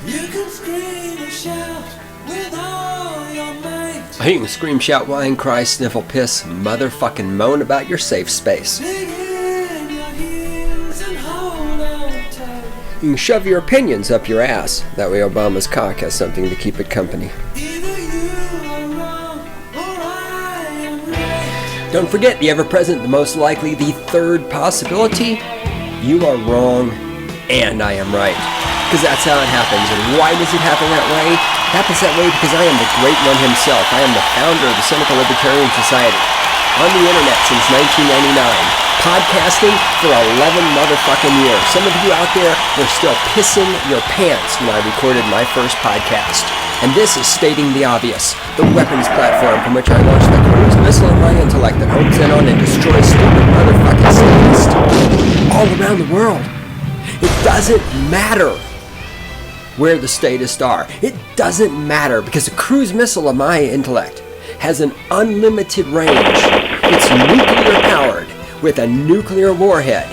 You can scream and shout with all your might. You can scream, shout, whine, cry, sniffle, piss, motherfucking moan about your safe space. Dig in your heels and hold on tight. You can shove your opinions up your ass. That way Obama's cock has something to keep it company. Either you are wrong or I am right. Don't forget the ever-present, the most likely, the third possibility. You are wrong and I am right. Because that's how it happens. And why does it happen that way? It happens that way because I am the great one himself. I am the founder of the Cynical Libertarian Society. On the internet since 1999. Podcasting for 11 motherfucking years. Some of you out there were still pissing your pants when I recorded my first podcast. And this is stating the obvious. The weapons platform from which I launched the cruise missile of my intellect that homes in on and destroys stupid motherfucking statists all around the world. It doesn't matter where the statists are. It doesn't matter because the cruise missile of my intellect has an unlimited range. It's nuclear powered with a nuclear warhead.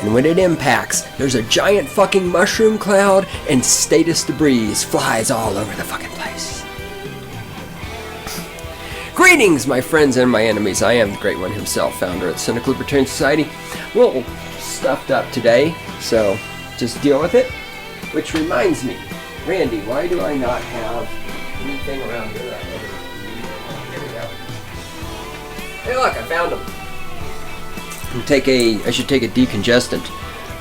And when it impacts, there's a giant fucking mushroom cloud and statist debris flies all over the fucking place. Greetings, my friends and my enemies. I am the Great One himself, founder of the Cynical Libertarian Society. A little stuffed up today, so just deal with it. Which reminds me, Randy, why do I not have anything around here that here we go. Hey look, I found them. I should take a decongestant.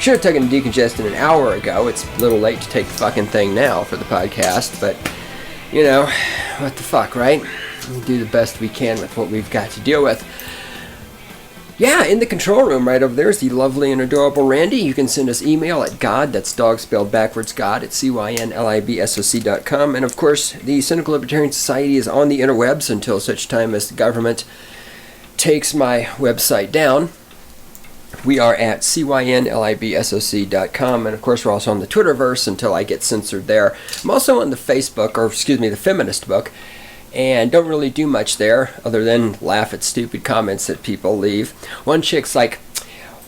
Should have taken a decongestant an hour ago. It's a little late to take the fucking thing now for the podcast, but you know, what the fuck, right? We do the best we can with what we've got to deal with. Yeah, in the control room right over there is the lovely and adorable Randy. You can send us email at God, that's dog spelled backwards, God, at cynlibsoc.com. And of course, the Cynical Libertarian Society is on the interwebs until such time as the government takes my website down. We are at cynlibsoc.com, and of course we're also on the Twitterverse until I get censored there. I'm also on the Facebook, or excuse me, the Feminist Book, and don't really do much there other than laugh at stupid comments that people leave. One chick's like,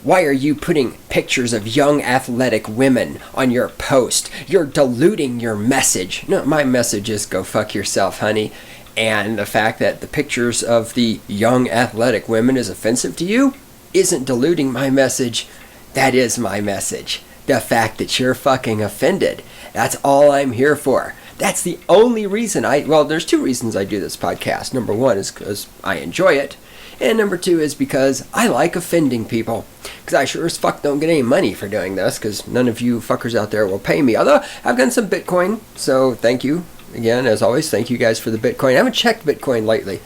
why are you putting pictures of young athletic women on your post? You're diluting your message. No, my message is go fuck yourself, honey. And the fact that the pictures of the young athletic women is offensive to you isn't diluting my message. That is my message. The fact that you're fucking offended. That's all I'm here for. That's the only reason there's two reasons I do this podcast. Number one is because I enjoy it. And number two is because I like offending people. Because I sure as fuck don't get any money for doing this, because none of you fuckers out there will pay me. Although, I've gotten some Bitcoin, so thank you. Again, as always, thank you guys for the Bitcoin. I haven't checked Bitcoin lately.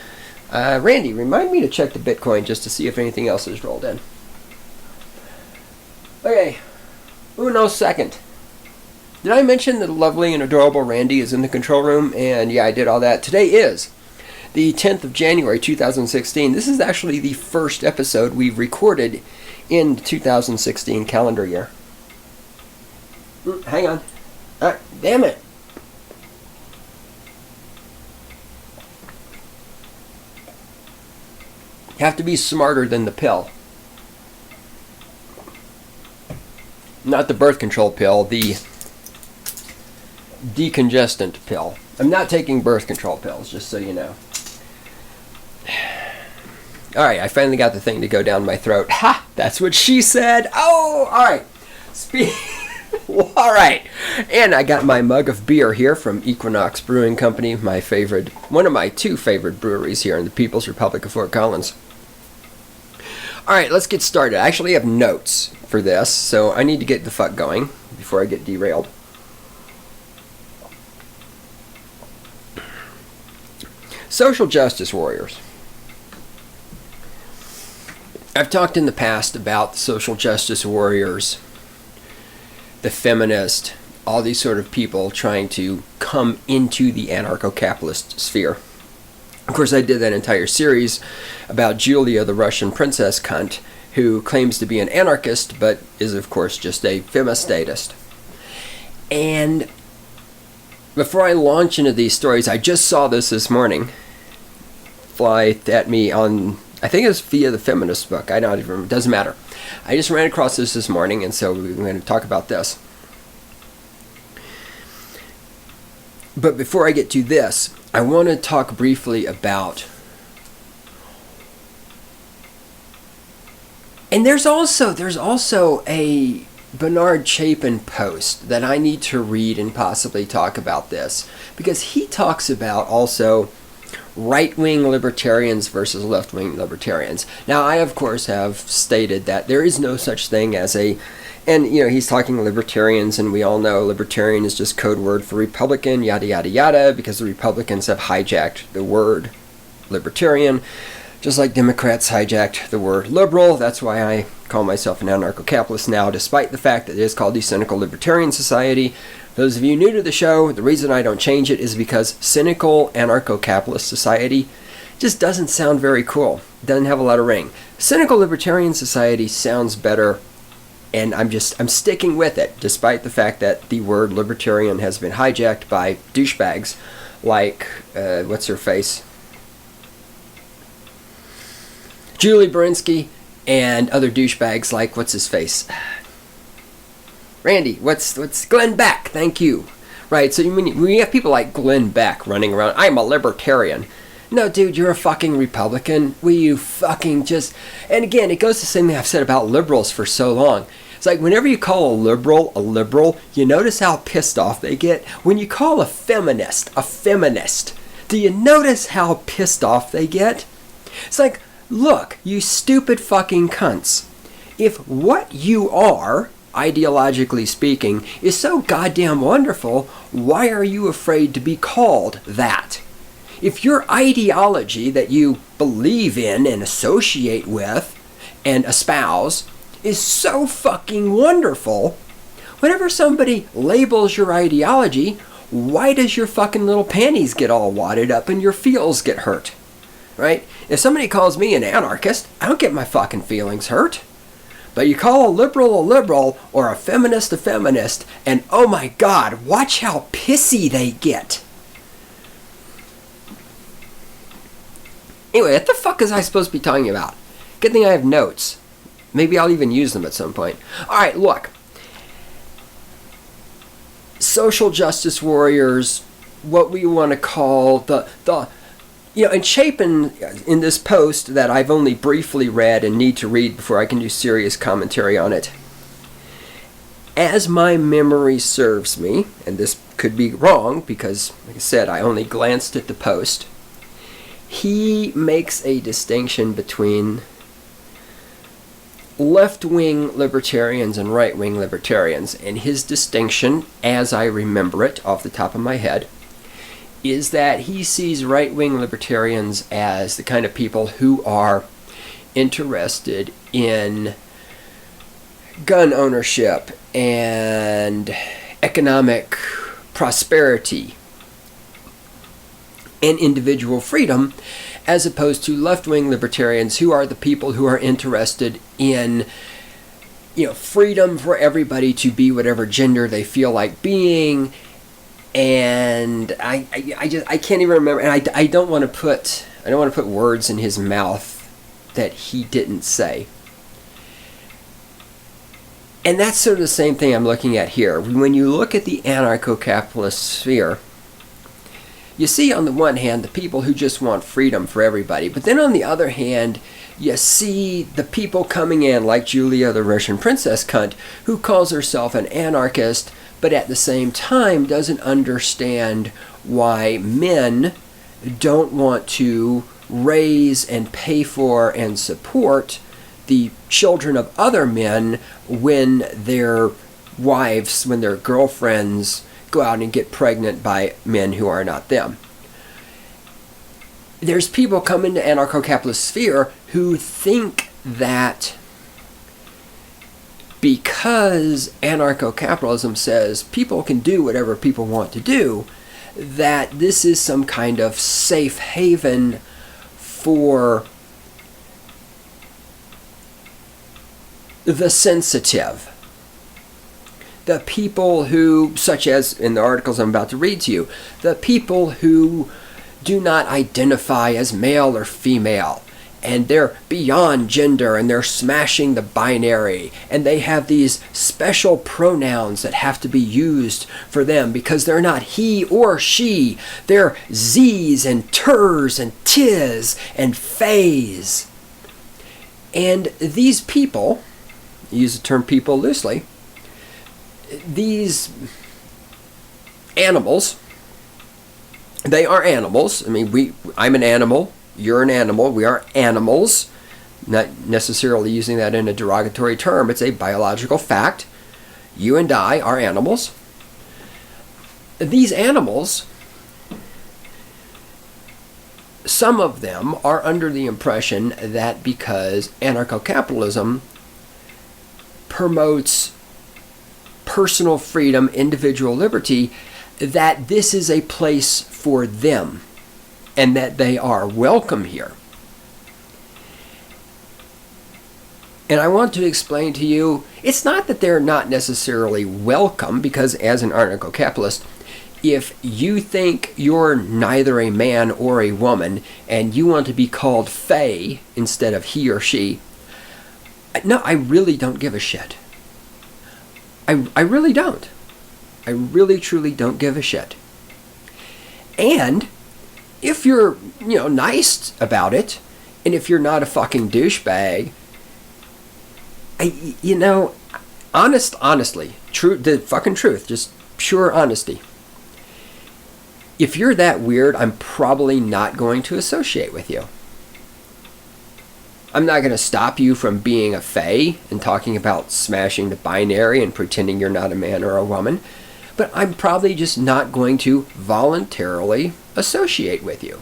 Randy, remind me to check the Bitcoin just to see if anything else is rolled in. Okay, uno second. Did I mention that the lovely and adorable Randy is in the control room? And yeah, I did all that. Today is the 10th of January, 2016. This is actually the first episode we've recorded in the 2016 calendar year. Hang on. Damn it. You have to be smarter than the pill. Not the birth control pill, the decongestant pill. I'm not taking birth control pills, just so you know. Alright, I finally got the thing to go down my throat. Ha! That's what she said! Oh! Alright. Alright. And I got my mug of beer here from Equinox Brewing Company, one of my two favorite breweries here in the People's Republic of Fort Collins. Alright, let's get started. I actually have notes for this, so I need to get the fuck going before I get derailed. Social justice warriors. I've talked in the past about the social justice warriors, the feminist, all these sort of people trying to come into the anarcho-capitalist sphere. Of course, I did that entire series about Julia, the Russian princess cunt, who claims to be an anarchist, but is, of course, just a femistatist. And before I launch into these stories, I just saw this morning fly at me on, I think it was via the Feminist Book. I don't even remember. It doesn't matter. I just ran across this morning, and so we're going to talk about this. But before I get to this, I want to talk briefly about... And there's also a Bernard Chapin post that I need to read and possibly talk about this, because he talks about also right-wing libertarians versus left-wing libertarians. Now, I of course have stated that there is no such thing as a, and he's talking libertarians, and we all know libertarian is just code word for Republican, yada yada yada, because the Republicans have hijacked the word libertarian, just like Democrats hijacked the word liberal. That's why I call myself an anarcho-capitalist now, despite the fact that it is called the Cynical Libertarian Society. Those of you new to the show, the reason I don't change it is because Cynical Anarcho-Capitalist Society just doesn't sound very cool. Doesn't have a lot of ring. Cynical Libertarian Society sounds better, and I'm sticking with it, despite the fact that the word libertarian has been hijacked by douchebags like, what's her face? Julie Berinsky, and other douchebags like, what's his face? Randy, what's Glenn Beck? Thank you. Right, so when you have people like Glenn Beck running around, I'm a libertarian. No, dude, you're a fucking Republican. Will you fucking just... And again, it goes the same thing I've said about liberals for so long. It's like whenever you call a liberal, you notice how pissed off they get? When you call a feminist, do you notice how pissed off they get? It's like, look, you stupid fucking cunts. If what you are, ideologically speaking, is so goddamn wonderful, why are you afraid to be called that? If your ideology that you believe in and associate with and espouse is so fucking wonderful, whenever somebody labels your ideology, why does your fucking little panties get all wadded up and your feelz get hurt? Right? If somebody calls me an anarchist, I don't get my fucking feelings hurt. But you call a liberal or a feminist, and oh my god, watch how pissy they get. Anyway, what the fuck is I supposed to be talking about? Good thing I have notes. Maybe I'll even use them at some point. Alright, look. Social justice warriors, what we want to call the and Chapin, in this post that I've only briefly read and need to read before I can do serious commentary on it, as my memory serves me, and this could be wrong because, like I said, I only glanced at the post, he makes a distinction between left-wing libertarians and right-wing libertarians, and his distinction, as I remember it off the top of my head, is that he sees right-wing libertarians as the kind of people who are interested in gun ownership and economic prosperity and individual freedom, as opposed to left-wing libertarians who are the people who are interested in freedom for everybody to be whatever gender they feel like being. And I can't even remember, and I don't want to put words in his mouth that he didn't say. And that's sort of the same thing I'm looking at here. When you look at the anarcho-capitalist sphere, you see on the one hand the people who just want freedom for everybody, but then on the other hand you see the people coming in like Julia, the Russian princess cunt, who calls herself an anarchist, but at the same time doesn't understand why men don't want to raise and pay for and support the children of other men when their wives, when their girlfriends go out and get pregnant by men who are not them. There's people come into anarcho-capitalist sphere who think that because anarcho-capitalism says people can do whatever people want to do, that this is some kind of safe haven for the sensitive. The people who, such as in the articles I'm about to read to you, the people who do not identify as male or female, and they're beyond gender, and they're smashing the binary, and they have these special pronouns that have to be used for them because they're not he or she. They're z's and ters and tis and phase. And these people, use the term people loosely, these animals, they are animals. I mean, I'm an animal, you're an animal, we are animals. Not necessarily using that in a derogatory term, it's a biological fact. You and I are animals. These animals, some of them are under the impression that because anarcho-capitalism promotes personal freedom, individual liberty, that this is a place for them and that they are welcome here. And I want to explain to you, it's not that they're not necessarily welcome, because as an anarcho-capitalist, if you think you're neither a man or a woman and you want to be called Faye instead of he or she, no, I really don't give a shit. I really don't. I really, truly don't give a shit. And if you're, nice about it, and if you're not a fucking douchebag, honestly, the fucking truth, just pure honesty. If you're that weird, I'm probably not going to associate with you. I'm not going to stop you from being a fae and talking about smashing the binary and pretending you're not a man or a woman, but I'm probably just not going to voluntarily associate with you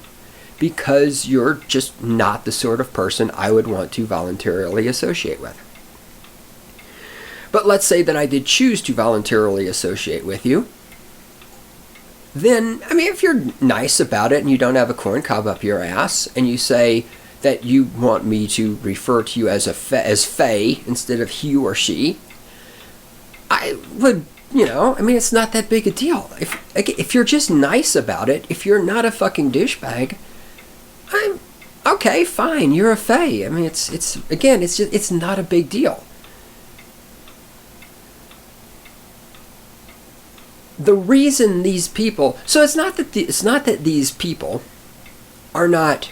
because you're just not the sort of person I would want to voluntarily associate with. But let's say that I did choose to voluntarily associate with you. Then, if you're nice about it and you don't have a corn cob up your ass and you say that you want me to refer to you as Faye instead of he or she, I would, it's not that big a deal. If you're just nice about it, if you're not a fucking douchebag, I'm okay, fine, you're a Faye. It's not a big deal. The reason these people, so it's not that these people are not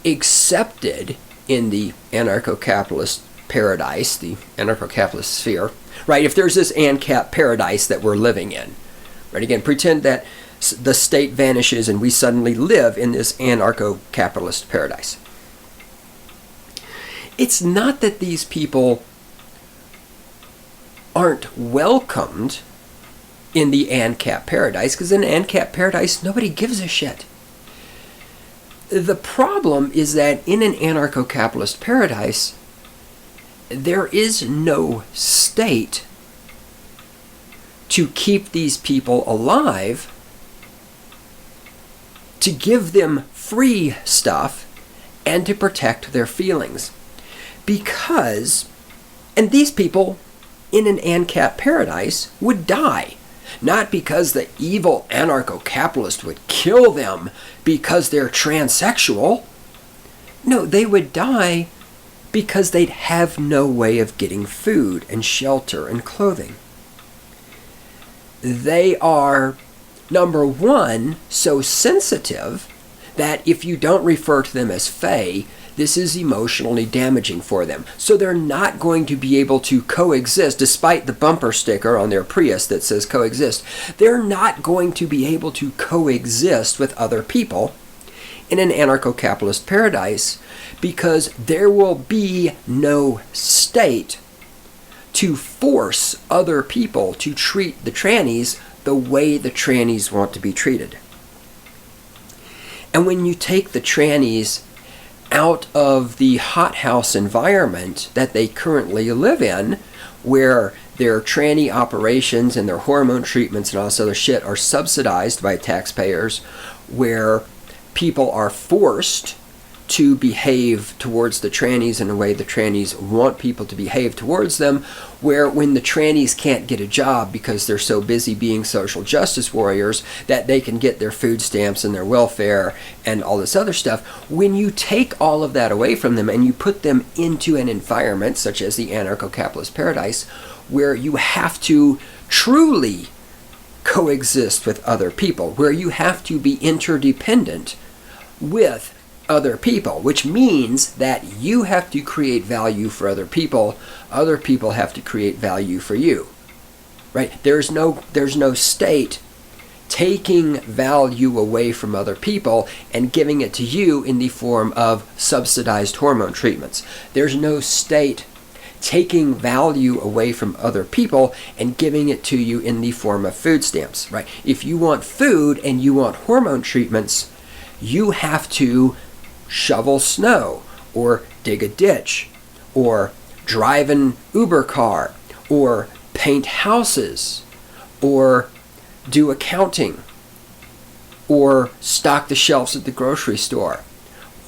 accepted in the anarcho-capitalist paradise, the anarcho-capitalist sphere, right? If there's this ANCAP paradise that we're living in, right? Again, pretend that the state vanishes and we suddenly live in this anarcho-capitalist paradise. It's not that these people aren't welcomed in the ANCAP paradise, because in ANCAP paradise, nobody gives a shit. The problem is that in an anarcho-capitalist paradise, there is no state to keep these people alive, to give them free stuff, and to protect their feelings. Because, and these people in an ANCAP paradise would die. Not because the evil anarcho-capitalist would kill them because they're transsexual. No, they would die because they'd have no way of getting food and shelter and clothing. They are, number one, so sensitive that if you don't refer to them as Fae, this is emotionally damaging for them. So they're not going to be able to coexist, despite the bumper sticker on their Prius that says coexist. They're not going to be able to coexist with other people in an anarcho-capitalist paradise because there will be no state to force other people to treat the trannies the way the trannies want to be treated. And when you take the trannies out of the hothouse environment that they currently live in, where their tranny operations and their hormone treatments and all this other shit are subsidized by taxpayers, where people are forced to behave towards the trannies in a way the trannies want people to behave towards them, where when the trannies can't get a job because they're so busy being social justice warriors that they can get their food stamps and their welfare and all this other stuff, when you take all of that away from them and you put them into an environment such as the anarcho-capitalist paradise, where you have to truly coexist with other people, where you have to be interdependent with other people, which means that you have to create value for other people have to create value for you, right? There's no state taking value away from other people and giving it to you in the form of subsidized hormone treatments. There's no state taking value away from other people and giving it to you in the form of food stamps, right? If you want food and you want hormone treatments, you have to shovel snow, or dig a ditch, or drive an Uber car, or paint houses, or do accounting, or stock the shelves at the grocery store,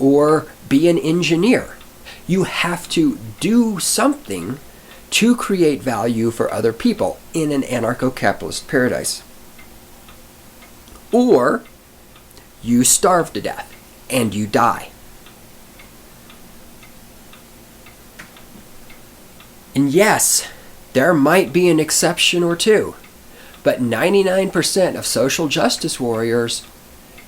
or be an engineer. You have to do something to create value for other people in an anarcho-capitalist paradise. Or you starve to death and you die. And yes, there might be an exception or two, but 99% of social justice warriors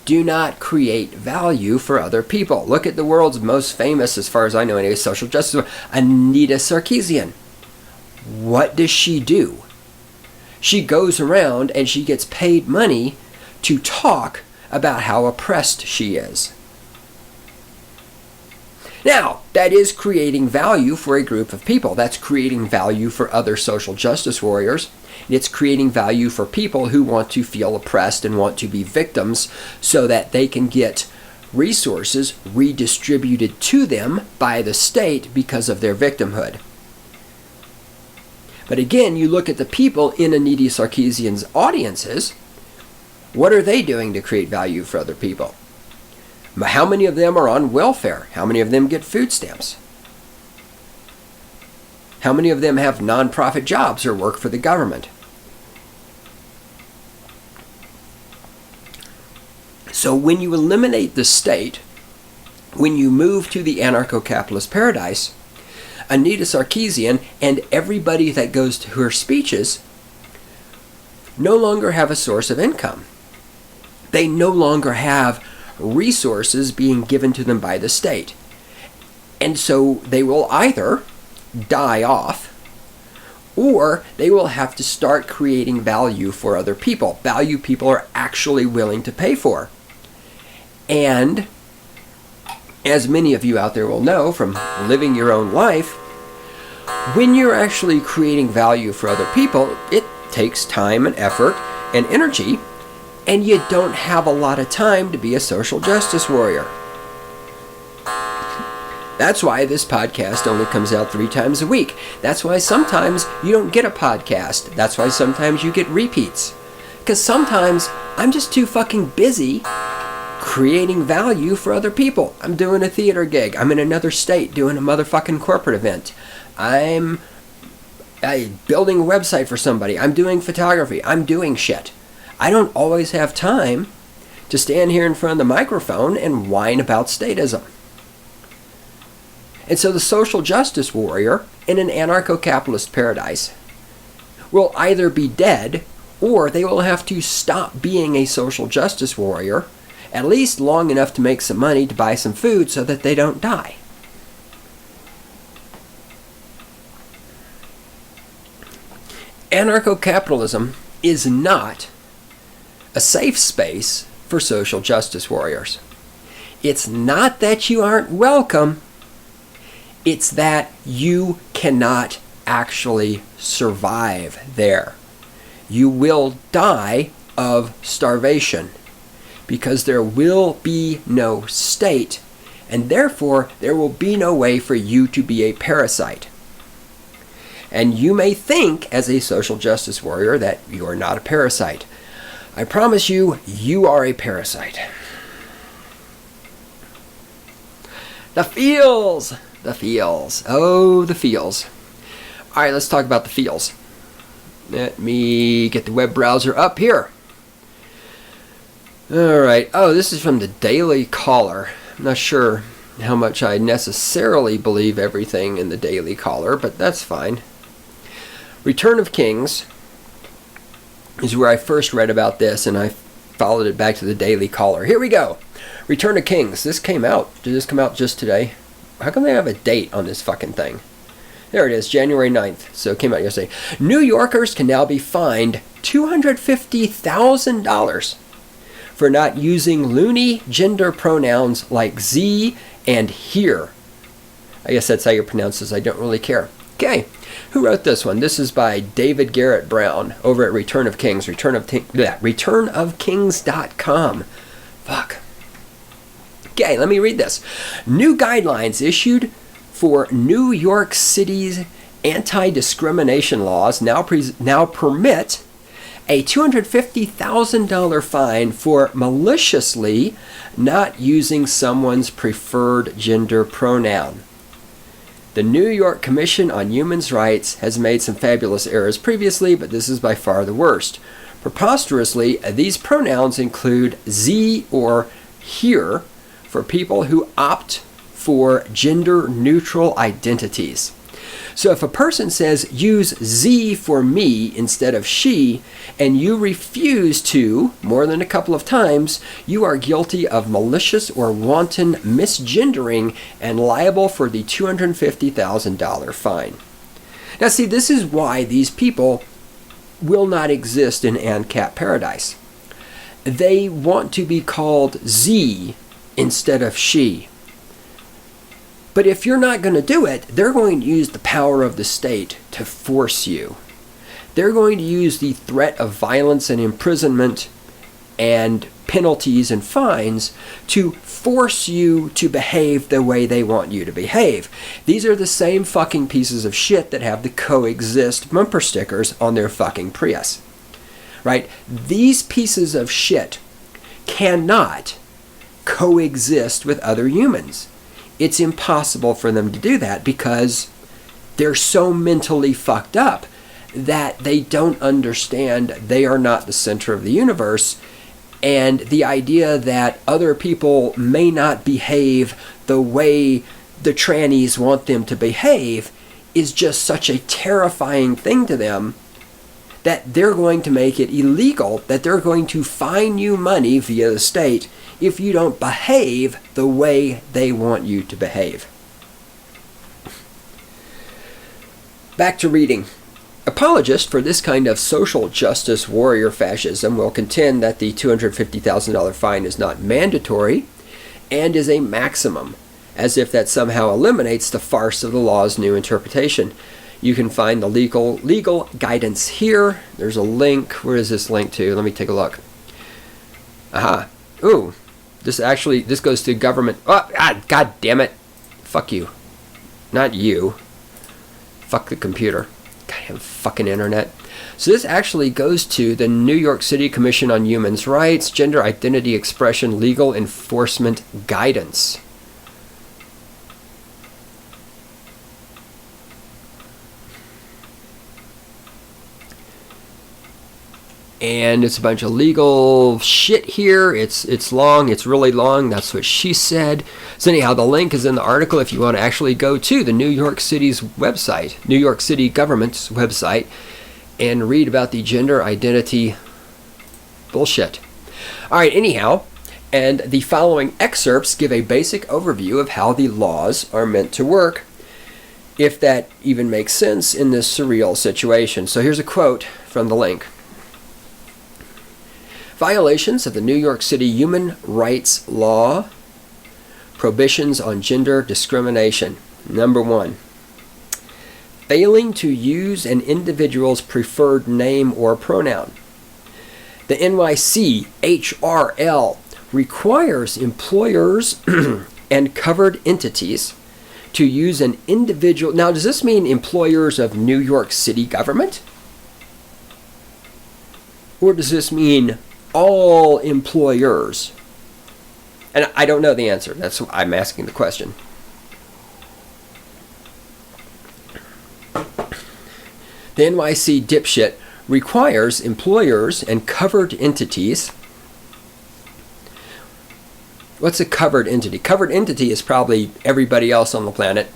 do not create value for other people. Look at the world's most famous, as far as I know anyway, social justice warrior, Anita Sarkeesian. What does she do? She goes around and she gets paid money to talk about how oppressed she is. Now, that is creating value for a group of people. That's creating value for other social justice warriors. It's creating value for people who want to feel oppressed and want to be victims so that they can get resources redistributed to them by the state because of their victimhood. But again, you look at the people in Anita Sarkeesian's audiences. What are they doing to create value for other people? How many of them are on welfare? How many of them get food stamps? How many of them have nonprofit jobs or work for the government? So when you eliminate the state, when you move to the anarcho-capitalist paradise, Anita Sarkeesian and everybody that goes to her speeches no longer have a source of income. They no longer have resources being given to them by the state. And so they will either die off, or they will have to start creating value for other people. Value people are actually willing to pay for. And as many of you out there will know from living your own life, when you're actually creating value for other people, it takes time and effort and energy, and you don't have a lot of time to be a social justice warrior. That's why this podcast only comes out 3 times a week. That's why sometimes you don't get a podcast. That's why sometimes you get repeats. Because sometimes I'm just too fucking busy creating value for other people. I'm doing a theater gig. I'm in another state doing a motherfucking corporate event. I'm building a website for somebody. I'm doing photography. I'm doing shit. I don't always have time to stand here in front of the microphone and whine about statism. And so the social justice warrior in an anarcho-capitalist paradise will either be dead, or they will have to stop being a social justice warrior, at least long enough to make some money to buy some food so that they don't die. Anarcho-capitalism is not a safe space for social justice warriors. It's not that you aren't welcome. It's that you cannot actually survive there. You will die of starvation because there will be no state, and therefore there will be no way for you to be a parasite. And you may think as a social justice warrior that you are not a parasite. I promise you, you are a parasite. The feelz! The feelz. Oh, the feelz. Alright, let's talk about the feelz. Let me get the web browser up here. Alright. Oh, this is from the Daily Caller. I'm not sure how much I necessarily believe everything in the Daily Caller, but that's fine. Return of Kings is where I first read about this, and I followed it back to the Daily Caller. Here we go. Return of Kings. This came out. Did this come out just today? How come they have a date on this fucking thing? There it is, January 9th. So it came out yesterday. New Yorkers can now be fined $250,000 for not using loony gender pronouns like Z and here. I guess that's how you pronounce this. I don't really care. Okay. Who wrote this one? This is by David Garrett Brown over at Return of Kings. returnofkings.com. Fuck. Okay, let me read this. New guidelines issued for New York City's anti-discrimination laws now permit a $250,000 fine for maliciously not using someone's preferred gender pronoun. The New York Commission on Human Rights has made some fabulous errors previously, but this is by far the worst. Preposterously, these pronouns include Z or here for people who opt for gender-neutral identities. So if a person says, use Z for me instead of she, and you refuse to more than a couple of times, you are guilty of malicious or wanton misgendering and liable for the $250,000 fine. Now see, this is why these people will not exist in ANCAP paradise. They want to be called Z instead of she. But if you're not going to do it, they're going to use the power of the state to force you. They're going to use the threat of violence and imprisonment and penalties and fines to force you to behave the way they want you to behave. These are the same fucking pieces of shit that have the coexist bumper stickers on their fucking Prius. Right? These pieces of shit cannot coexist with other humans. It's impossible for them to do that because they're so mentally fucked up that they don't understand they are not the center of the universe, and the idea that other people may not behave the way the trannies want them to behave is just such a terrifying thing to them that they're going to make it illegal, that they're going to fine you money via the state if you don't behave the way they want you to behave. Back to reading. Apologists for this kind of social justice warrior fascism will contend that the $250,000 fine is not mandatory and is a maximum, as if that somehow eliminates the farce of the law's new interpretation. You can find the legal guidance here. There's a link. Where is this link to? Let me take a look. Aha. Ooh. This goes to government. Oh, God damn it. Fuck you. Not you. Fuck the computer. Goddamn fucking internet. So this actually goes to the New York City Commission on Human Rights, Gender Identity Expression Legal Enforcement Guidance. And it's a bunch of legal shit here. It's long. It's really long. That's what she said. So anyhow, the link is in the article if you want to actually go to the New York City's website, New York City government's website, and read about the gender identity bullshit. All right, anyhow, and the following excerpts give a basic overview of how the laws are meant to work, if that even makes sense in this surreal situation. So here's a quote from the link. Violations of the New York City human rights law, prohibitions on gender discrimination. Number 1, failing to use an individual's preferred name or pronoun. The NYCHRL requires employers and covered entities to use an individual. Now, does this mean employers of New York City government? Or does this mean all employers? And I don't know the answer. That's why I'm asking the question. The NYC dipshit requires employers and covered entities. What's a covered entity? Covered entity is probably everybody else on the planet.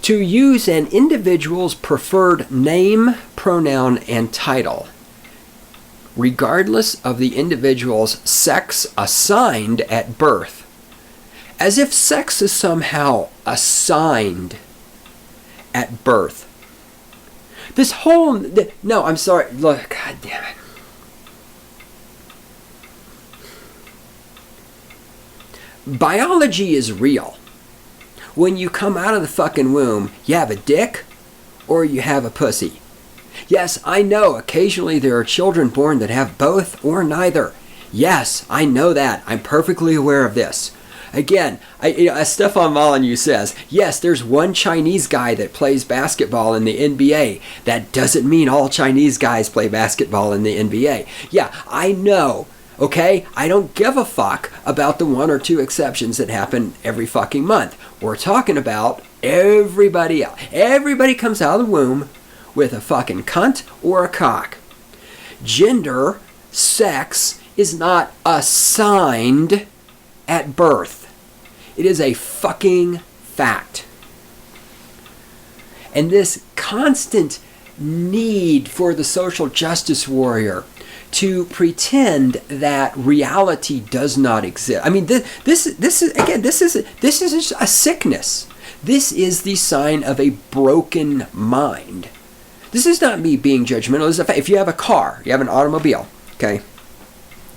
To use an individual's preferred name, pronoun, and title, regardless of the individual's sex assigned at birth. As if sex is somehow assigned at birth. This whole... No, I'm sorry. Look, God damn it. Biology is real. When you come out of the fucking womb, you have a dick or you have a pussy. Yes, I know occasionally there are children born that have both or neither. Yes, I know that. I'm perfectly aware of this. Again, as Stefan Molyneux says, yes, there's one Chinese guy that plays basketball in the NBA. That doesn't mean all Chinese guys play basketball in the NBA. Yeah, I know. Okay? I don't give a fuck about the one or two exceptions that happen every fucking month. We're talking about everybody else. Everybody comes out of the womb with a fucking cunt or a cock. Gender, sex, is not assigned at birth. It is a fucking fact. And this constant need for the social justice warrior to pretend that reality does not exist. I mean, this is a sickness. This is the sign of a broken mind. This is not me being judgmental. This is a fact. If you have a car, you have an automobile, okay,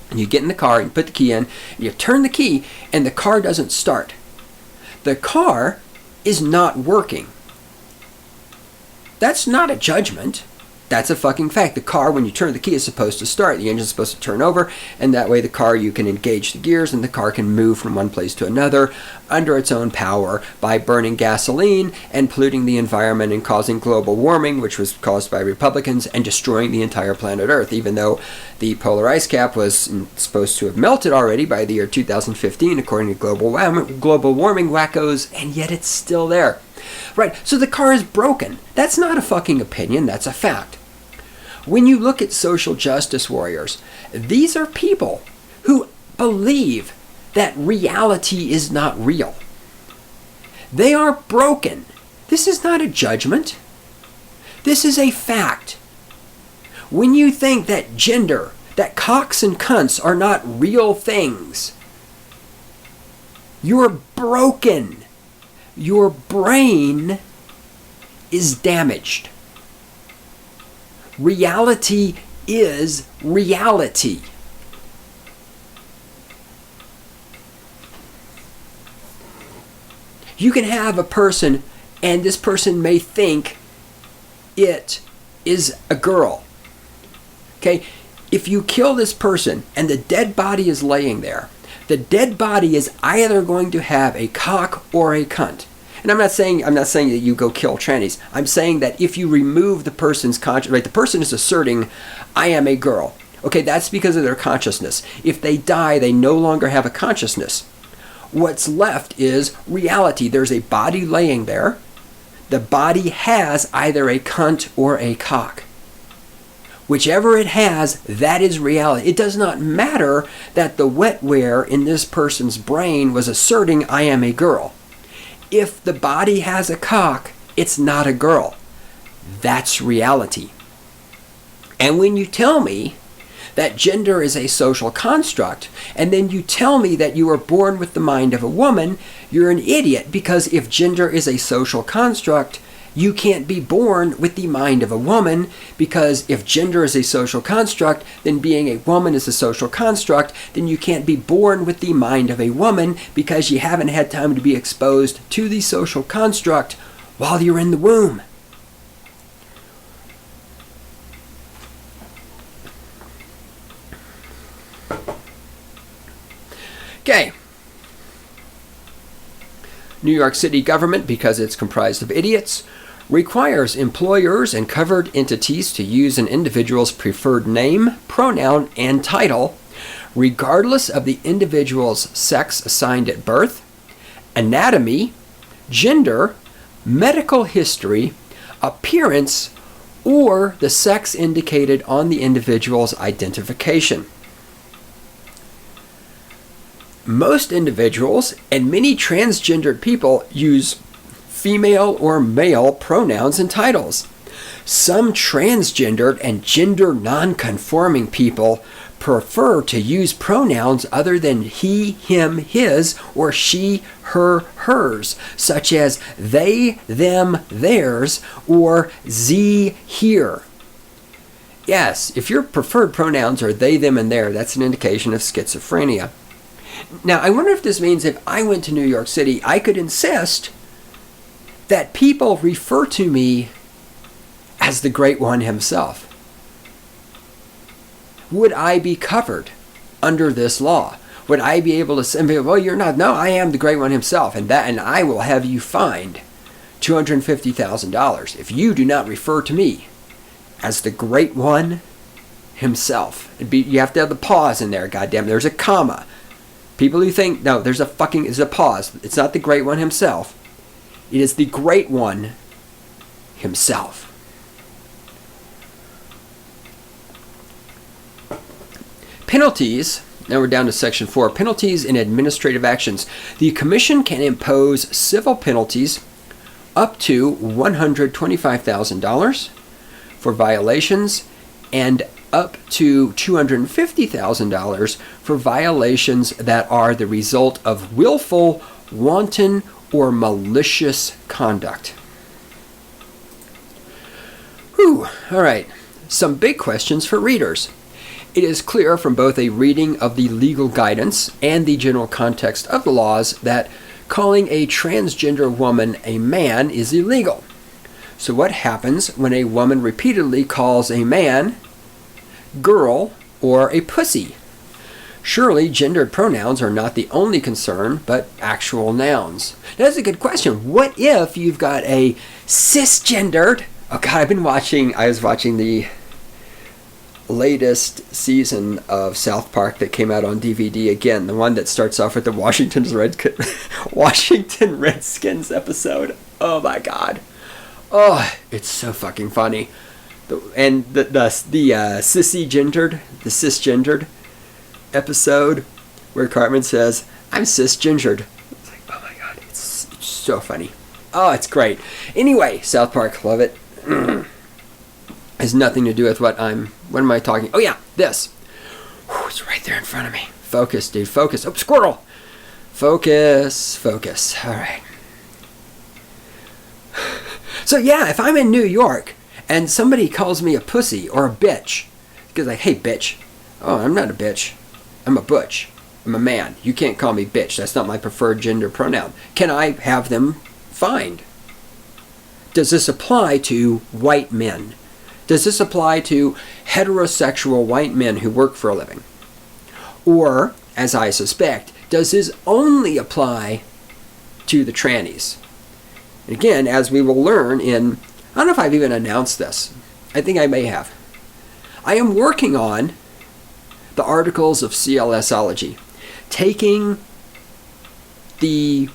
and you get in the car and you put the key in, and you turn the key, and the car doesn't start. The car is not working. That's not a judgment. That's a fucking fact. The car, when you turn the key, is supposed to start. The engine's supposed to turn over, and that way the car, you can engage the gears, and the car can move from one place to another under its own power by burning gasoline and polluting the environment and causing global warming, which was caused by Republicans, and destroying the entire planet Earth, even though the polar ice cap was supposed to have melted already by the year 2015, according to global warming wackos, and yet it's still there. Right, so the car is broken. That's not a fucking opinion, that's a fact. When you look at social justice warriors, these are people who believe that reality is not real. They are broken. This is not a judgment. This is a fact. When you think that gender, that cocks and cunts are not real things, you're broken. Your brain is damaged. Reality is reality. You can have a person, and this person may think it is a girl. Okay? If you kill this person and the dead body is laying there, the dead body is either going to have a cock or a cunt. And I'm not saying that you go kill trannies. I'm saying that if you remove the person's conscious, right, the person is asserting, I am a girl. Okay, that's because of their consciousness. If they die, they no longer have a consciousness. What's left is reality. There's a body laying there. The body has either a cunt or a cock. Whichever it has, that is reality. It does not matter that the wetware in this person's brain was asserting, I am a girl. If the body has a cock, it's not a girl. That's reality. And when you tell me that gender is a social construct, and then you tell me that you were born with the mind of a woman, you're an idiot, because if gender is a social construct, you can't be born with the mind of a woman, because if gender is a social construct, then being a woman is a social construct, then you can't be born with the mind of a woman because you haven't had time to be exposed to the social construct while you're in the womb. Okay. New York City government, because it's comprised of idiots, requires employers and covered entities to use an individual's preferred name, pronoun, and title, regardless of the individual's sex assigned at birth, anatomy, gender, medical history, appearance, or the sex indicated on the individual's identification. Most individuals and many transgendered people use female or male pronouns and titles. Some transgendered and gender non-conforming people prefer to use pronouns other than he, him, his, or she, her, hers, such as they, them, theirs, or ze, here. Yes, if your preferred pronouns are they, them, and their, that's an indication of schizophrenia. Now, I wonder if this means if I went to New York City, I could insist that people refer to me as the Great One himself. Would I be covered under this law? Would I be able to say, well, you're not? No, I am the Great One himself, and I will have you fined $250,000 if you do not refer to me as the Great One himself. You have to have the pause in there, goddamn. There's a comma. People who think, no, there's a pause. It's not the Great One himself. It is the Great One himself. Penalties. Now we're down to section 4. Penalties in administrative actions. The Commission can impose civil penalties up to $125,000 for violations and up to $250,000 for violations that are the result of willful, wanton, or malicious conduct. Whew. All right. Some big questions for readers. It is clear from both a reading of the legal guidance and the general context of the laws that calling a transgender woman a man is illegal. So what happens when a woman repeatedly calls a man girl or a pussy? Surely gendered pronouns are not the only concern, but actual nouns. Now, that's a good question. What if you've got a cisgendered... Oh God, I was watching the latest season of South Park that came out on DVD again, the one that starts off with the Washington Redskins episode. Oh my God. Oh, it's so fucking funny. The cisgendered episode where Cartman says, I'm cisgendered. It's like, oh my God, it's so funny. Oh, it's great. Anyway, South Park, love it. Has nothing to do with what am I talking? Oh yeah, this. Whew, it's right there in front of me. Focus, dude, focus. Oh, squirrel. Focus. All right. So yeah, if I'm in New York and somebody calls me a pussy or a bitch, because like, hey bitch. Oh, I'm not a bitch. I'm a butch. I'm a man. You can't call me bitch. That's not my preferred gender pronoun. Can I have them fined? Does this apply to white men? Does this apply to heterosexual white men who work for a living? Or, as I suspect, does this only apply to the trannies? Again, as we will learn I don't know if I've even announced this. I think I may have. I am working on the articles of CLSology, taking the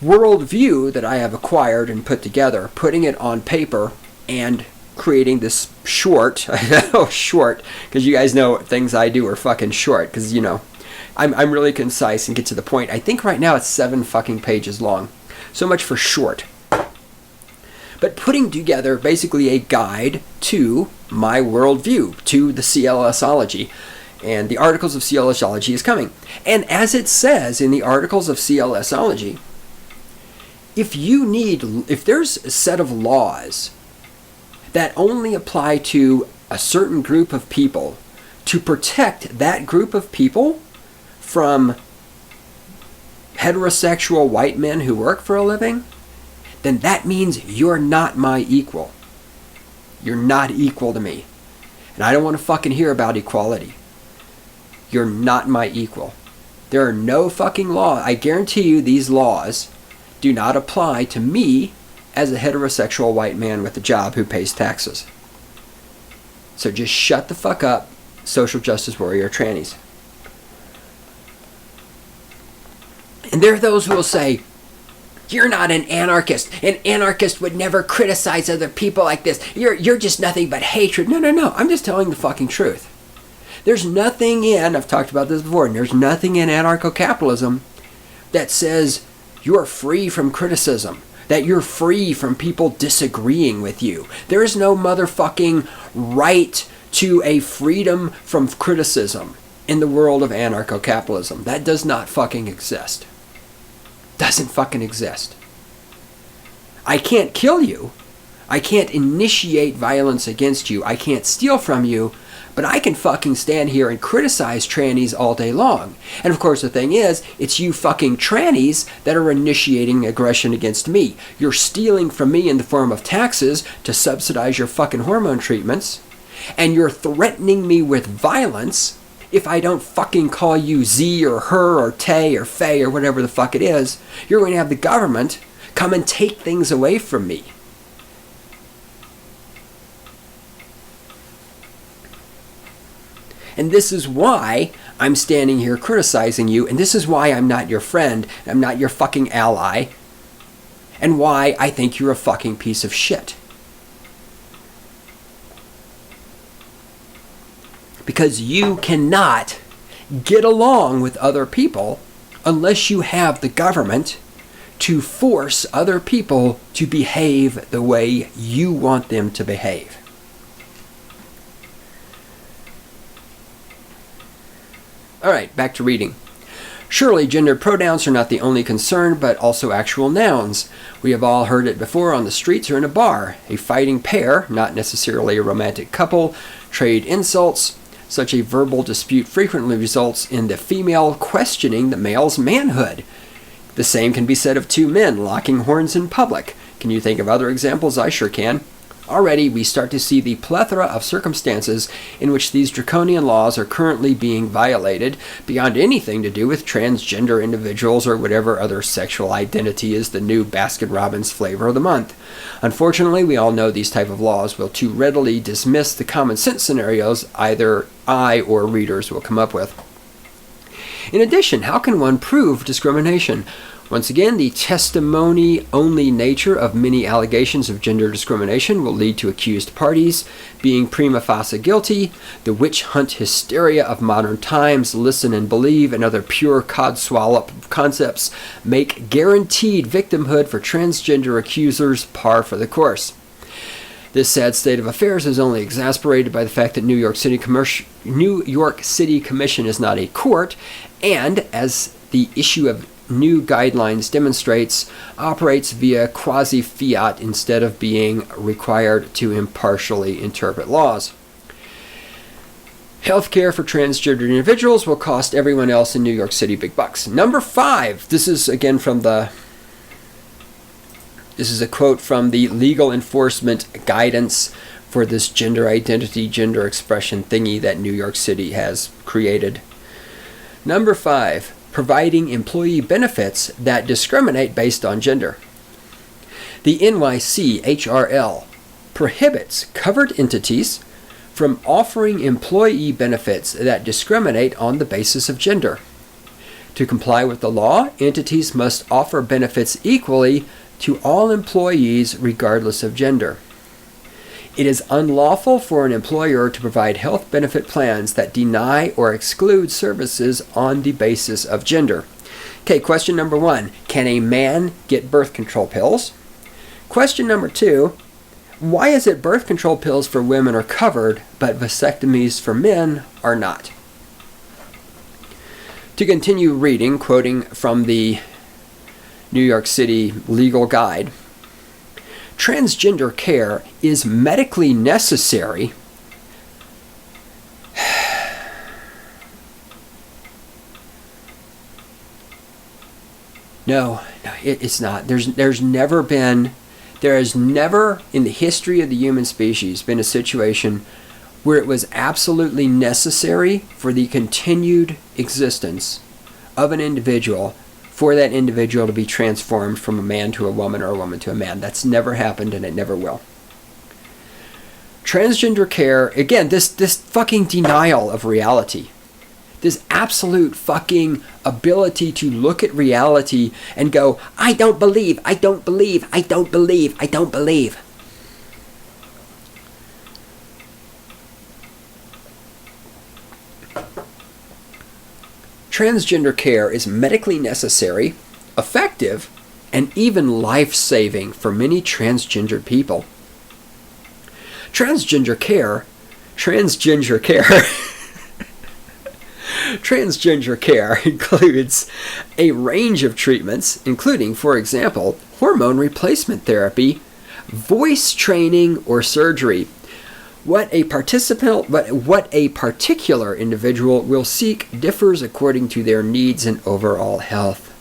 worldview that I have acquired and put together, putting it on paper, and creating this short. I know, short, because you guys know things I do are fucking short, because, you know, I'm really concise and get to the point. I think right now it's 7 fucking pages long. So much for short. But putting together basically a guide to my worldview, to the CLSology. And the articles of CLSology is coming. And as it says in the articles of CLSology, if there's a set of laws that only apply to a certain group of people to protect that group of people from heterosexual white men who work for a living, then that means you're not my equal. You're not equal to me. And I don't want to fucking hear about equality. You're not my equal. There are no fucking laws. I guarantee you these laws do not apply to me as a heterosexual white man with a job who pays taxes. So just shut the fuck up, social justice warrior trannies. And there are those who will say, You're not an anarchist. An anarchist would never criticize other people like this. You're just nothing but hatred. No. I'm just telling the fucking truth. There's nothing in, I've talked about this before, and there's nothing in anarcho-capitalism that says you're free from criticism, that you're free from people disagreeing with you. There is no motherfucking right to a freedom from criticism in the world of anarcho-capitalism. That does not fucking exist. Doesn't fucking exist. I can't kill you. I can't initiate violence against you. I can't steal from you. But I can fucking stand here and criticize trannies all day long. And of course the thing is, it's you fucking trannies that are initiating aggression against me. You're stealing from me in the form of taxes to subsidize your fucking hormone treatments. And you're threatening me with violence if I don't fucking call you Z or her or Tay or Faye or whatever the fuck it is. You're going to have the government come and take things away from me. And this is why I'm standing here criticizing you, and this is why I'm not your friend, I'm not your fucking ally, and why I think you're a fucking piece of shit. Because you cannot get along with other people unless you have the government to force other people to behave the way you want them to behave. Alright, back to reading. Surely gender pronouns are not the only concern, but also actual nouns. We have all heard it before on the streets or in a bar. A fighting pair, not necessarily a romantic couple, trade insults. Such a verbal dispute frequently results in the female questioning the male's manhood. The same can be said of two men locking horns in public. Can you think of other examples? I sure can. Already, we start to see the plethora of circumstances in which these draconian laws are currently being violated, beyond anything to do with transgender individuals or whatever other sexual identity is the new Baskin-Robbins flavor of the month. Unfortunately, we all know these type of laws will too readily dismiss the common sense scenarios either I or readers will come up with. In addition, how can one prove discrimination? Once again, the testimony-only nature of many allegations of gender discrimination will lead to accused parties being prima facie guilty. The witch hunt hysteria of modern times, listen and believe, and other pure codswallop concepts make guaranteed victimhood for transgender accusers par for the course. This sad state of affairs is only exasperated by the fact that New York City Commission is not a court, and, as the issue of new guidelines demonstrates, operates via quasi-fiat instead of being required to impartially interpret laws. Healthcare for transgender individuals will cost everyone else in New York City big bucks. Number 5. This is again from the... This is a quote from the legal enforcement guidance for this gender identity, gender expression thingy that New York City has created. Number 5. Providing employee benefits that discriminate based on gender. The NYCHRL prohibits covered entities from offering employee benefits that discriminate on the basis of gender. To comply with the law, entities must offer benefits equally to all employees regardless of gender. It is unlawful for an employer to provide health benefit plans that deny or exclude services on the basis of gender. Okay, question number 1. Can a man get birth control pills? Question number 2. Why is it birth control pills for women are covered, but vasectomies for men are not? To continue reading, quoting from the New York City Legal Guide, transgender care is medically necessary No, it's not. There has never in the history of the human species been a situation where it was absolutely necessary for the continued existence of an individual for that individual to be transformed from a man to a woman or a woman to a man. That's never happened and it never will. Transgender care, again, this fucking denial of reality. This absolute fucking ability to look at reality and go, I don't believe, I don't believe, I don't believe, I don't believe. Transgender care is medically necessary, effective, and even life-saving for many transgender people. Transgender care includes a range of treatments, including, for example, hormone replacement therapy, voice training, or surgery. What a particular individual will seek differs according to their needs and overall health.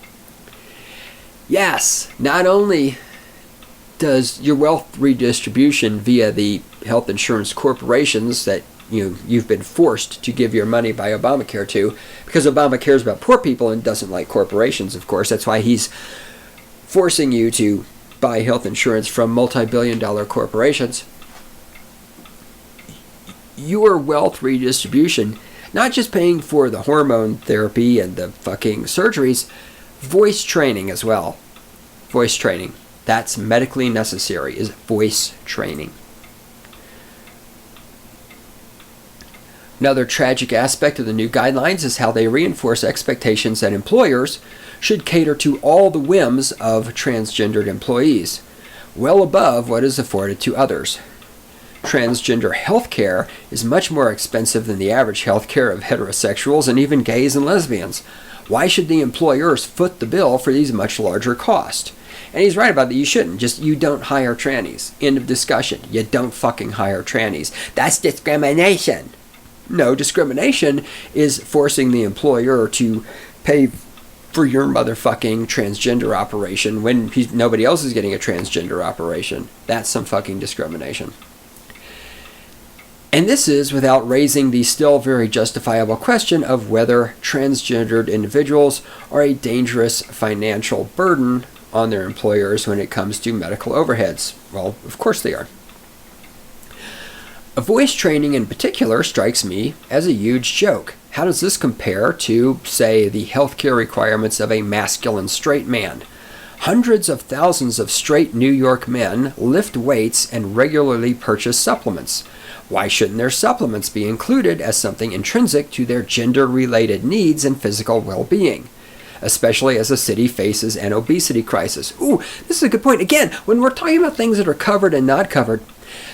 Yes, not only does your wealth redistribution via the health insurance corporations that you've been forced to give your money by Obamacare to, because Obama cares about poor people and doesn't like corporations, of course. That's why he's forcing you to buy health insurance from multi-billion-dollar corporations. Your wealth redistribution, not just paying for the hormone therapy and the fucking surgeries, voice training as well. Voice training. That's medically necessary, is voice training. Another tragic aspect of the new guidelines is how they reinforce expectations that employers should cater to all the whims of transgendered employees, well above what is afforded to others. Transgender health care is much more expensive than the average health care of heterosexuals and even gays and lesbians. Why should the employers foot the bill for these much larger costs? And he's right about that. You shouldn't. You don't hire trannies. End of discussion. You don't fucking hire trannies. That's discrimination. No, discrimination is forcing the employer to pay for your motherfucking transgender operation when nobody else is getting a transgender operation. That's some fucking discrimination. And this is without raising the still very justifiable question of whether transgendered individuals are a dangerous financial burden on their employers when it comes to medical overheads. Well, of course they are. Voice training in particular strikes me as a huge joke. How does this compare to, say, the healthcare requirements of a masculine straight man? Hundreds of thousands of straight New York men lift weights and regularly purchase supplements. Why shouldn't their supplements be included as something intrinsic to their gender-related needs and physical well-being? Especially as the city faces an obesity crisis. Ooh, this is a good point. Again, when we're talking about things that are covered and not covered,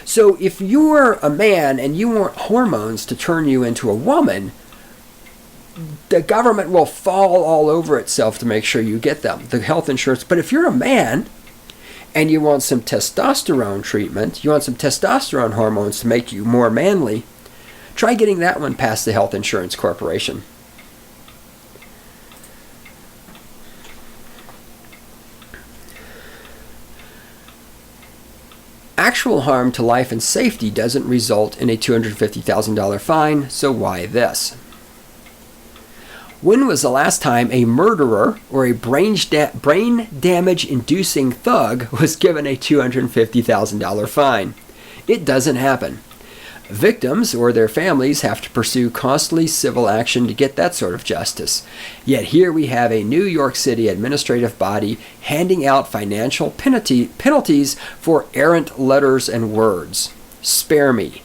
so if you're a man and you want hormones to turn you into a woman, the government will fall all over itself to make sure you get them, the health insurance. But if you're a man and you want some testosterone treatment, you want some testosterone hormones to make you more manly, try getting that one past the health insurance corporation. Actual harm to life and safety doesn't result in a $250,000 fine, so why this? When was the last time a murderer or a brain damage-inducing thug was given a $250,000 fine? It doesn't happen. Victims or their families have to pursue costly civil action to get that sort of justice. Yet here we have a New York City administrative body handing out financial penalties for errant letters and words. Spare me.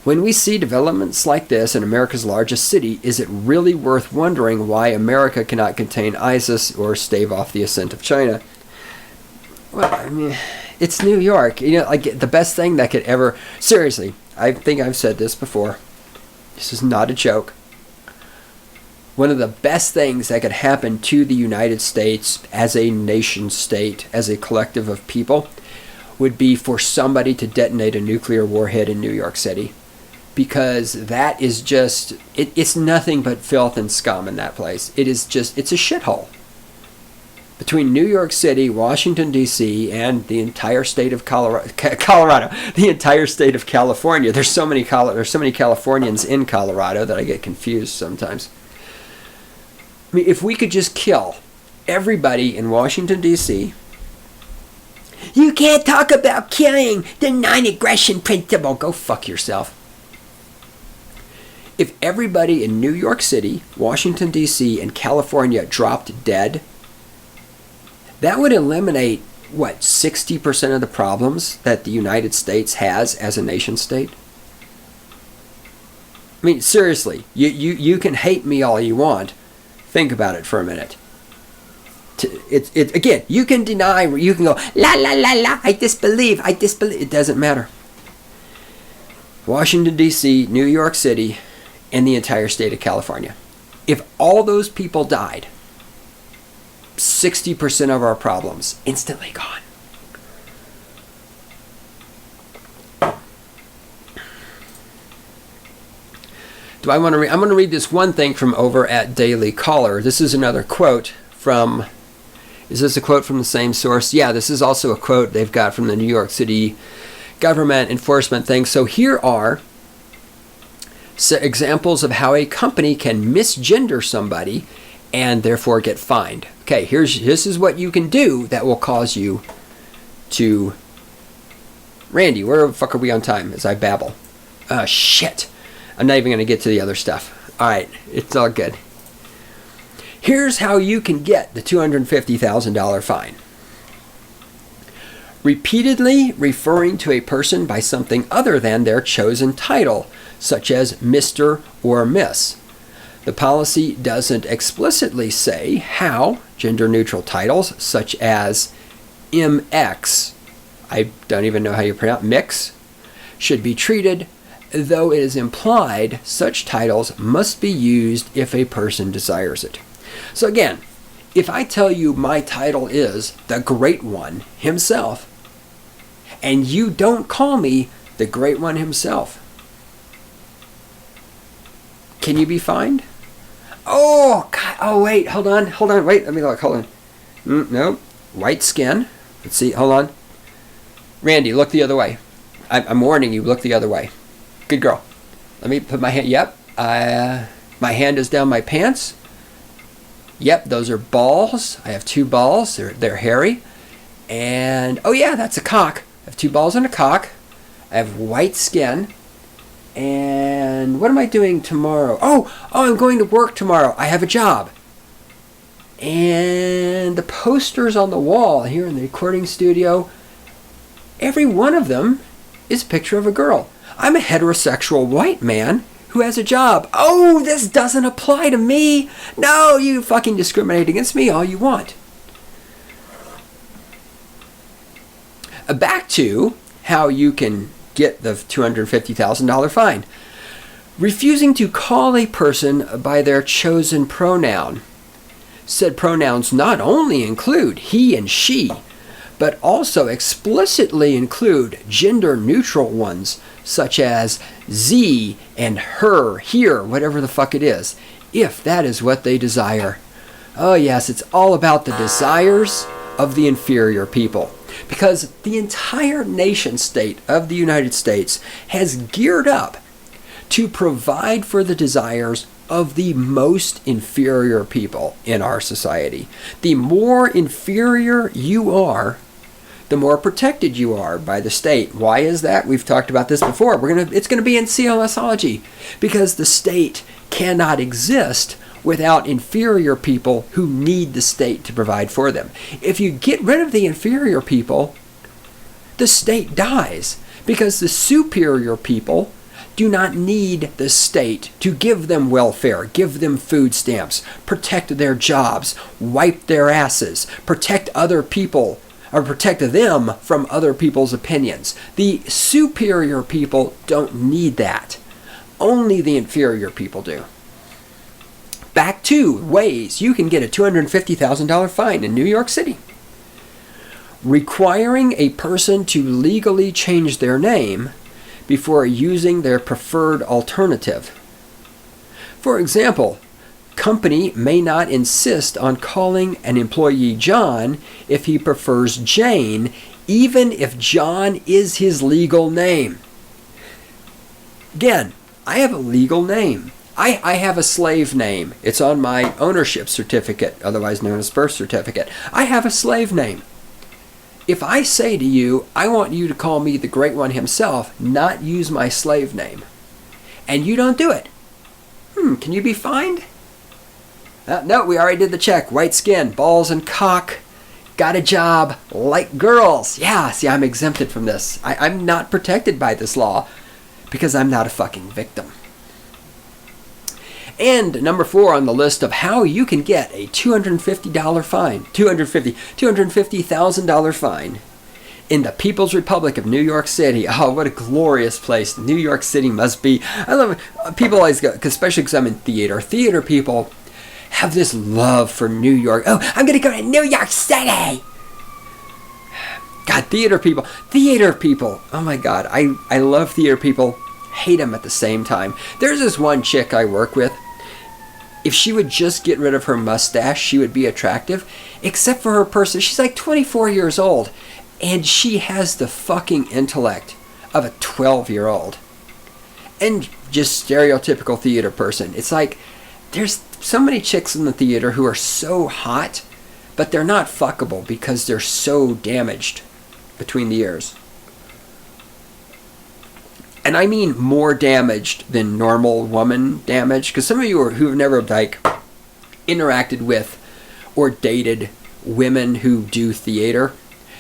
When we see developments like this in America's largest city, is it really worth wondering why America cannot contain ISIS or stave off the ascent of China? Well, I mean, it's New York. Like the best thing that could ever... Seriously, I think I've said this before. This is not a joke. One of the best things that could happen to the United States as a nation state, as a collective of people, would be for somebody to detonate a nuclear warhead in New York City. Because that is just, it's nothing but filth and scum in that place. It's a shithole. Between New York City, Washington, D.C., and the entire state of Colorado, the entire state of California. There's so many Californians in Colorado that I get confused sometimes. I mean, if we could just kill everybody in Washington, D.C., you can't talk about killing, the non-aggression principle. Go fuck yourself. If everybody in New York City, Washington, D.C., and California dropped dead, that would eliminate, what, 60% of the problems that the United States has as a nation state? I mean, seriously, you can hate me all you want. Think about it for a minute. Again, you can deny, you can go, la, la, la, la, I disbelieve. It doesn't matter. Washington, D.C., New York City, and the entire state of California. If all those people died, 60% of our problems instantly gone. Do I want to read? I'm going to read this one thing from over at Daily Caller. This is another quote from, is this a quote from the same source? Yeah, this is also a quote they've got from the New York City government enforcement thing. So here are examples of how a company can misgender somebody and therefore get fined. Okay, this is what you can do that will cause you to... Randy, where the fuck are we on time as I babble? Shit. I'm not even going to get to the other stuff. All right, it's all good. Here's how you can get the $250,000 fine. Repeatedly referring to a person by something other than their chosen title, such as Mr. or Miss. The policy doesn't explicitly say how gender-neutral titles, such as MX, I don't even know how you pronounce mix, should be treated, though it is implied such titles must be used if a person desires it. So again, if I tell you my title is the Great One himself, and you don't call me the Great One himself, can you be fined? Oh, God. Oh, wait. Hold on. Wait. Let me look. Hold on. No. White skin. Let's see. Hold on. Randy, look the other way. I'm warning you. Look the other way. Good girl. Let me put my hand. Yep. My hand is down my pants. Yep. Those are balls. I have 2 balls. They're hairy. And, oh, yeah, that's a cock. I have 2 balls and a cock. I have white skin. And what am I doing tomorrow? Oh, I'm going to work tomorrow. I have a job. And the posters on the wall here in the recording studio, every one of them is a picture of a girl. I'm a heterosexual white man who has a job. Oh, this doesn't apply to me. No, you fucking discriminate against me all you want. Back to how you can get the $250,000 fine. Refusing to call a person by their chosen pronoun. Said pronouns not only include he and she, but also explicitly include gender-neutral ones, such as Z and her, here, whatever the fuck it is, if that is what they desire. Oh yes, it's all about the desires of the inferior people. Because the entire nation state of the United States has geared up to provide for the desires of the most inferior people in our society. The more inferior you are, the more protected you are by the state. Why is that? We've talked about this before. It's going to be in CLSology, because the state cannot exist without inferior people who need the state to provide for them. If you get rid of the inferior people, the state dies, because the superior people do not need the state to give them welfare, give them food stamps, protect their jobs, wipe their asses, protect other people, or protect them from other people's opinions. The superior people don't need that. Only the inferior people do. Back to ways you can get a $250,000 fine in New York City. Requiring a person to legally change their name before using their preferred alternative. For example, company may not insist on calling an employee John if he prefers Jane, even if John is his legal name. Again, I have a legal name. I have a slave name. It's on my ownership certificate, otherwise known as birth certificate. I have a slave name. If I say to you, I want you to call me the Great One himself, not use my slave name, and you don't do it, Can you be fined? No, we already did the check. White skin, balls and cock. Got a job, like girls. Yeah, see, I'm exempted from this. I'm not protected by this law because I'm not a fucking victim. And number 4 on the list of how you can get a $250 fine, $250,000 fine in the People's Republic of New York City. Oh, what a glorious place New York City must be. I love it. People always go, especially because I'm in theater. Theater people have this love for New York. Oh, I'm going to go to New York City. God, theater people. Oh my God, I love theater people. Hate them at the same time. There's this one chick I work with. If she would just get rid of her mustache, she would be attractive. Except for her person. She's like 24 years old. And she has the fucking intellect of a 12-year-old. And just stereotypical theater person. It's like, there's so many chicks in the theater who are so hot, but they're not fuckable because they're so damaged between the ears. And I mean more damaged than normal woman damage. Because some of you who've never like interacted with or dated women who do theater,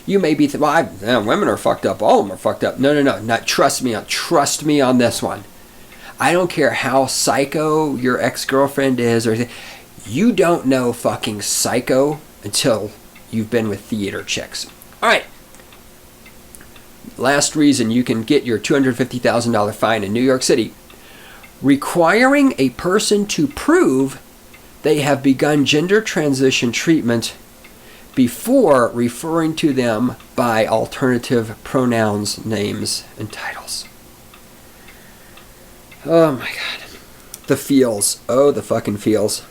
you may be women are fucked up. All of them are fucked up. No. Not trust me on this one. I don't care how psycho your ex-girlfriend is or anything. You don't know fucking psycho until you've been with theater chicks. All right. Last reason you can get your $250,000 fine in New York City. Requiring a person to prove they have begun gender transition treatment before referring to them by alternative pronouns, names, and titles. Oh my God. The feelz. Oh, the fucking feelz.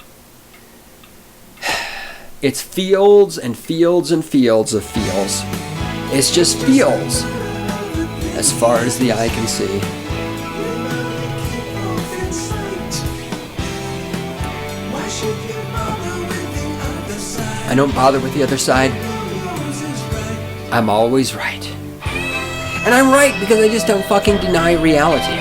It's fields and fields and fields of feelz. It's just feelz as far as the eye can see. I don't bother with the other side. I'm always right. And I'm right because I just don't fucking deny reality.